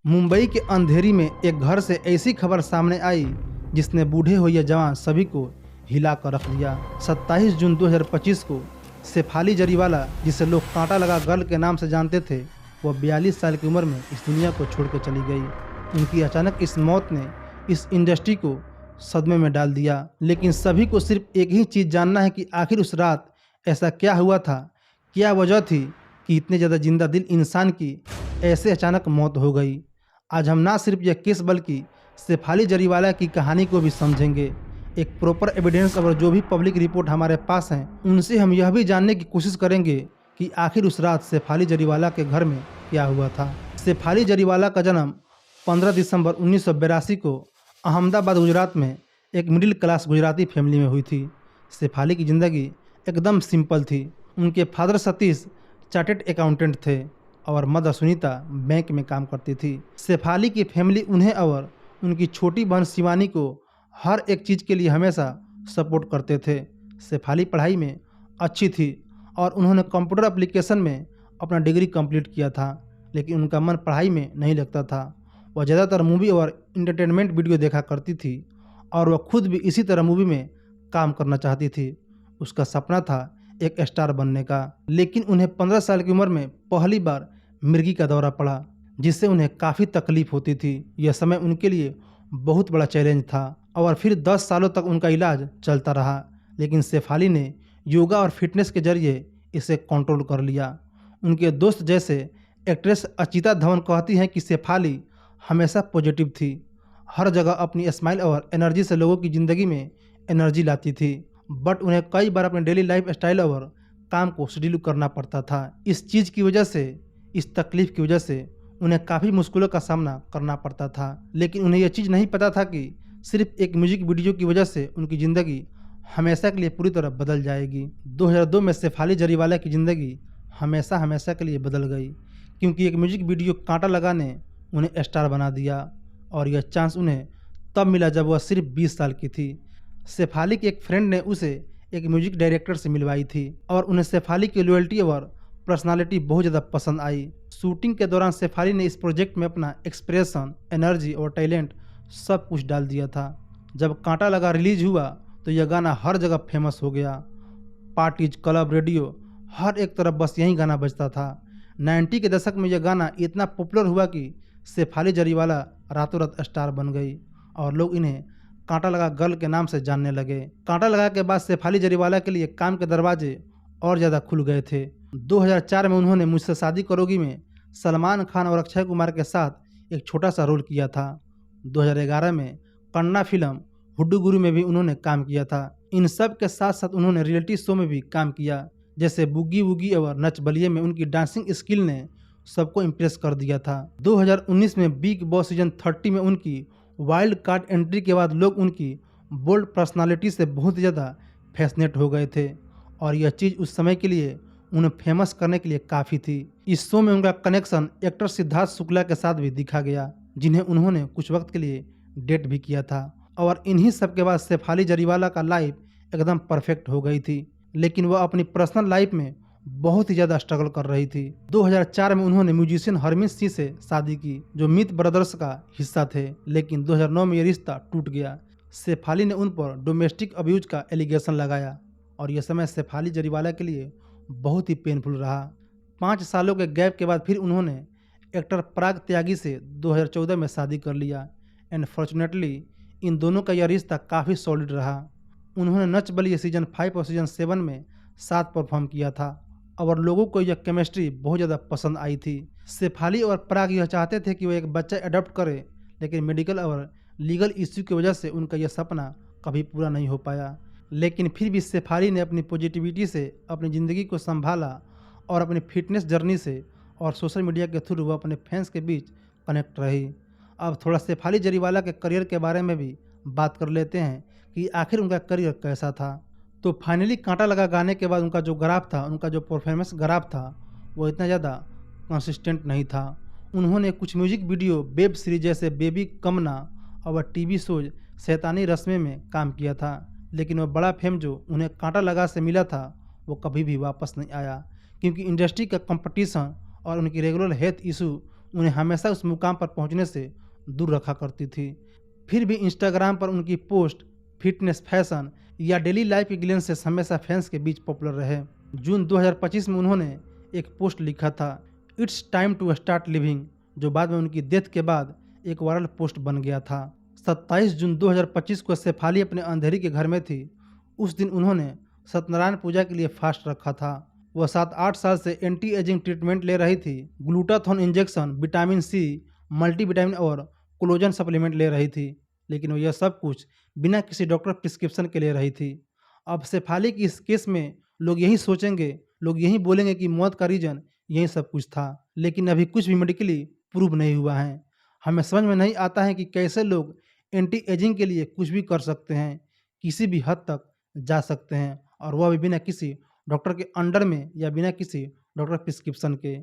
मुंबई के अंधेरी में एक घर से ऐसी खबर सामने आई जिसने बूढ़े हो या जवान सभी को हिला कर रख दिया। 27 जून 2025 को शेफाली जरीवाला, जिसे लोग कांटा लगा गर्ल के नाम से जानते थे, वह 42 साल की उम्र में इस दुनिया को छोड़कर चली गई। उनकी अचानक इस मौत ने इस इंडस्ट्री को सदमे में डाल दिया। लेकिन सभी को सिर्फ एक ही चीज़ जानना है कि आखिर उस रात ऐसा क्या हुआ था, क्या वजह थी कि इतने ज़्यादा जिंदा दिल इंसान की ऐसे अचानक मौत हो गई। आज हम ना सिर्फ यह केस बल्कि शेफाली जरीवाला की कहानी को भी समझेंगे। एक प्रॉपर एविडेंस और जो भी पब्लिक रिपोर्ट हमारे पास हैं उनसे हम यह भी जानने की कोशिश करेंगे कि आखिर उस रात शेफाली जरीवाला के घर में क्या हुआ था। शेफाली जरीवाला का जन्म 15 दिसंबर 1982 को अहमदाबाद गुजरात में एक मिडिल क्लास गुजराती फैमिली में हुई थी। शेफाली की ज़िंदगी एकदम सिंपल थी। उनके फादर सतीश चार्टेड अकाउंटेंट थे और मदर सुनीता बैंक में काम करती थी। शेफाली की फैमिली उन्हें और उनकी छोटी बहन शिवानी को हर एक चीज़ के लिए हमेशा सपोर्ट करते थे। शेफाली पढ़ाई में अच्छी थी और उन्होंने कंप्यूटर एप्लीकेशन में अपना डिग्री कंप्लीट किया था, लेकिन उनका मन पढ़ाई में नहीं लगता था। वह ज़्यादातर मूवी और इंटरटेनमेंट वीडियो देखा करती थी और वह खुद भी इसी तरह मूवी में काम करना चाहती थी। उसका सपना था एक स्टार बनने का। लेकिन उन्हें 15 साल की उम्र में पहली बार मिर्गी का दौरा पड़ा, जिससे उन्हें काफ़ी तकलीफ होती थी। यह समय उनके लिए बहुत बड़ा चैलेंज था और फिर 10 सालों तक उनका इलाज चलता रहा। लेकिन शेफाली ने योगा और फिटनेस के जरिए इसे कंट्रोल कर लिया। उनके दोस्त जैसे एक्ट्रेस अचिता धवन कहती हैं कि शेफाली हमेशा पॉजिटिव थी, हर जगह अपनी स्माइल और एनर्जी से लोगों की ज़िंदगी में एनर्जी लाती थी। बट उन्हें कई बार अपने डेली लाइफ स्टाइल और काम को शेड्यूल करना पड़ता था। इस चीज़ की वजह से, इस तकलीफ की वजह से उन्हें काफ़ी मुश्किलों का सामना करना पड़ता था। लेकिन उन्हें यह चीज़ नहीं पता था कि सिर्फ एक म्यूजिक वीडियो की वजह से उनकी ज़िंदगी हमेशा के लिए पूरी तरह बदल जाएगी। 2002 में शेफाली जरीवाला की ज़िंदगी हमेशा हमेशा के लिए बदल गई, क्योंकि एक म्यूजिक वीडियो कांटा लगा ने उन्हें स्टार बना दिया। और यह चांस उन्हें तब मिला जब वह सिर्फ 20 साल की थी। शेफाली के एक फ्रेंड ने उसे एक म्यूजिक डायरेक्टर से मिलवाई थी और उन्हें शेफाली की लॉयल्टी और पर्सनालिटी बहुत ज़्यादा पसंद आई। शूटिंग के दौरान शेफाली ने इस प्रोजेक्ट में अपना एक्सप्रेशन, एनर्जी और टैलेंट सब कुछ डाल दिया था। जब कांटा लगा रिलीज हुआ तो यह गाना हर जगह फेमस हो गया। पार्टीज, क्लब, रेडियो, हर एक तरफ बस यही गाना बजता था। 90 के दशक में यह गाना इतना पॉपुलर हुआ कि शेफाली जरीवाला रातों रात स्टार बन गई और लोग इन्हें कांटा लगा गर्ल के नाम से जानने लगे। कांटा लगा के बाद शेफाली जरीवाला के लिए काम के दरवाजे और ज़्यादा खुल गए थे। 2004 में उन्होंने मुझसे शादी करोगी में सलमान खान और अक्षय कुमार के साथ एक छोटा सा रोल किया था। 2011 में कन्नड़ा फिल्म हुड्डू गुरु में भी उन्होंने काम किया था। इन सब के साथ साथ उन्होंने रियलिटी शो में भी काम किया, जैसे बुगी वुगी और नच बलिए में उनकी डांसिंग स्किल ने सबको इम्प्रेस कर दिया था। 2019 में बिग बॉस सीजन 30 में उनकी वाइल्ड कार्ड एंट्री के बाद लोग उनकी बोल्ड पर्सनालिटी से बहुत ज़्यादा फैसिनेट हो गए थे और यह चीज़ उस समय के लिए उन्हें फेमस करने के लिए काफ़ी थी। इस शो में उनका कनेक्शन एक्टर सिद्धार्थ शुक्ला के साथ भी दिखा गया, जिन्हें उन्होंने कुछ वक्त के लिए डेट भी किया था। और इन्हीं सब के बाद शेफाली जरीवाला का लाइफ एकदम परफेक्ट हो गई थी, लेकिन वह अपनी पर्सनल लाइफ में बहुत ही ज़्यादा स्ट्रगल कर रही थी। 2004 में उन्होंने म्यूजिशियन हरमीत सिंह से शादी की, जो मित ब्रदर्स का हिस्सा थे, लेकिन 2009 में यह रिश्ता टूट गया। शेफाली ने उन पर डोमेस्टिक अब्यूज का एलिगेशन लगाया और यह समय शेफाली जरीवाला के लिए बहुत ही पेनफुल रहा। 5 सालों के गैप के बाद फिर उन्होंने एक्टर पराग त्यागी से 2014 में शादी कर लिया। एंड फॉर्चुनेटली इन दोनों का यह रिश्ता काफ़ी सॉलिड रहा। उन्होंने नच बलिए सीजन 5 और सीजन 7 में साथ परफॉर्म किया था और लोगों को यह केमिस्ट्री बहुत ज़्यादा पसंद आई थी। शेफाली और पराग यह चाहते थे कि वो एक बच्चा अडॉप्ट करे, लेकिन मेडिकल और लीगल इश्यू की वजह से उनका यह सपना कभी पूरा नहीं हो पाया। लेकिन फिर भी शेफाली ने अपनी पॉजिटिविटी से अपनी ज़िंदगी को संभाला और अपनी फिटनेस जर्नी से और सोशल मीडिया के थ्रू वह अपने फैंस के बीच कनेक्ट रही। अब थोड़ा शेफाली जरीवाला के करियर के बारे में भी बात कर लेते हैं कि आखिर उनका करियर कैसा था। तो फाइनली कांटा लगा गाने के बाद उनका जो ग्राफ था, उनका जो परफॉर्मेंस ग्राफ था, वो इतना ज़्यादा कंसिस्टेंट नहीं था। उन्होंने कुछ म्यूजिक वीडियो, वेब सीरीज जैसे बेबी कमना और टीवी शोज शैतानी रस्में में काम किया था, लेकिन वह बड़ा फेम जो उन्हें कांटा लगा से मिला था वो कभी भी वापस नहीं आया, क्योंकि इंडस्ट्री का कंपटीशन और उनकी रेगुलर हेल्थ इशू उन्हें हमेशा उस मुकाम पर पहुंचने से दूर रखा करती थी। फिर भी इंस्टाग्राम पर उनकी पोस्ट फिटनेस, फैशन या डेली लाइफ के ग्लिम्स से हमेशा फैंस के बीच पॉपुलर रहे। जून 2025 में उन्होंने एक पोस्ट लिखा था, it's time to start living, जो बाद में उनकी डेथ के बाद एक वायरल पोस्ट बन गया था। 27 जून 2025 को शेफाली अपने अंधेरी के घर में थी। उस दिन उन्होंने सत्यनारायण पूजा के लिए फास्ट रखा था। वह 7-8 साल से एंटी एजिंग ट्रीटमेंट ले रही थी। ग्लूटाथोन इंजेक्शन, विटामिन सी, मल्टीविटामिन और कोलोजन सप्लीमेंट ले रही थी, लेकिन वह यह सब कुछ बिना किसी डॉक्टर प्रिस्क्रिप्शन के ले रही थी। अब शेफाली की इस केस में लोग यही सोचेंगे, लोग यही बोलेंगे कि मौत का रीजन यही सब कुछ था, लेकिन अभी कुछ भी मेडिकली प्रूव नहीं हुआ है। हमें समझ में नहीं आता है कि कैसे लोग एंटी एजिंग के लिए कुछ भी कर सकते हैं, किसी भी हद तक जा सकते हैं, और वह भी बिना किसी डॉक्टर के अंडर में या बिना किसी डॉक्टर प्रिस्क्रिप्शन के।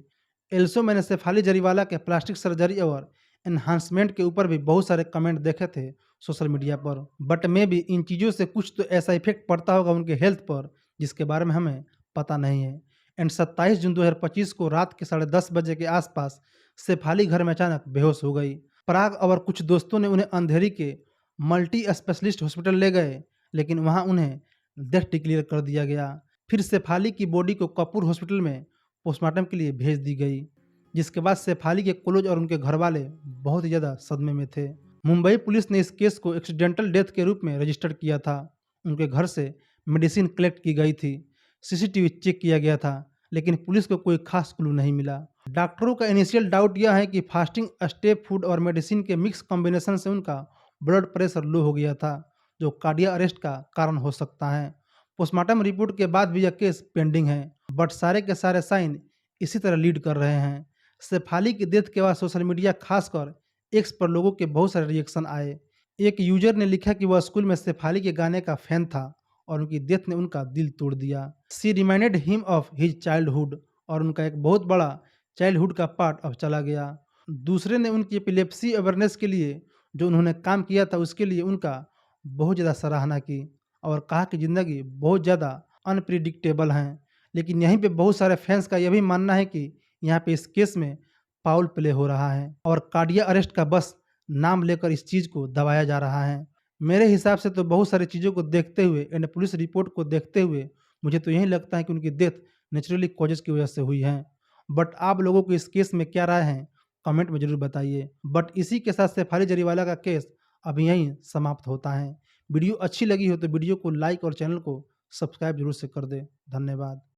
एल्सो मैंने शेफाली जरीवाला के प्लास्टिक सर्जरी और एनहांसमेंट के ऊपर भी बहुत सारे कमेंट देखे थे सोशल मीडिया पर, बट मे भी इन चीज़ों से कुछ तो ऐसा इफेक्ट पड़ता होगा उनके हेल्थ पर जिसके बारे में हमें पता नहीं है। एंड 27 जून 2025 को रात के 10:30 बजे के आसपास शेफाली घर में अचानक बेहोश हो गई। पराग और कुछ दोस्तों ने उन्हें अंधेरी के मल्टी स्पेशलिस्ट हॉस्पिटल ले गए, लेकिन वहां उन्हें डेथ डिक्लेयर कर दिया गया। फिर शेफाली की बॉडी को कपूर हॉस्पिटल में पोस्टमार्टम के लिए भेज दी गई, जिसके बाद शेफाली के क्लोज और उनके घर वाले बहुत ही ज़्यादा सदमे में थे। मुंबई पुलिस ने इस केस को एक्सीडेंटल डेथ के रूप में रजिस्टर किया था। उनके घर से मेडिसिन कलेक्ट की गई थी, सीसीटीवी चेक किया गया था, लेकिन पुलिस को कोई खास क्लू नहीं मिला। डॉक्टरों का इनिशियल डाउट यह है कि फास्टिंग, स्टेप फूड और मेडिसिन के मिक्स कॉम्बिनेशन से उनका ब्लड प्रेशर लो हो गया था, जो कार्डियक अरेस्ट का कारण हो सकता है। पोस्टमार्टम रिपोर्ट के बाद भी यह केस पेंडिंग है, बट सारे के सारे साइन इसी तरह लीड कर रहे हैं। शेफाली की डेथ के बाद सोशल मीडिया, खासकर एक्स पर लोगों के बहुत सारे रिएक्शन आए। एक यूजर ने लिखा कि वह स्कूल में शेफाली के गाने का फैन था और उनकी डेथ ने उनका दिल तोड़ दिया। She reminded him of his childhood, और उनका एक बहुत बड़ा चाइल्डहुड का पार्ट अब चला गया। दूसरे ने उनकी एपिलेप्सी अवेयरनेस के लिए जो उन्होंने काम किया था उसके लिए उनका बहुत ज़्यादा सराहना की और कहा कि ज़िंदगी बहुत ज़्यादा अनप्रिडिक्टेबल है। लेकिन यहीं पे बहुत सारे फैंस का यह भी मानना है कि यहाँ पे इस केस में फाउल प्ले हो रहा है और कार्डियक अरेस्ट का बस नाम लेकर इस चीज़ को दबाया जा रहा है। मेरे हिसाब से तो बहुत सारी चीज़ों को देखते हुए एंड पुलिस रिपोर्ट को देखते हुए मुझे तो यही लगता है कि उनकी डेथ नेचुरली कॉजेज़ की वजह से हुई है। बट आप लोगों को इस केस में क्या राय है, कमेंट में ज़रूर बताइए। बट इसी के साथ शेफाली जरीवाला का केस अभी यहीं समाप्त होता है। वीडियो अच्छी लगी हो तो वीडियो को लाइक और चैनल को सब्सक्राइब जरूर से कर दे। धन्यवाद।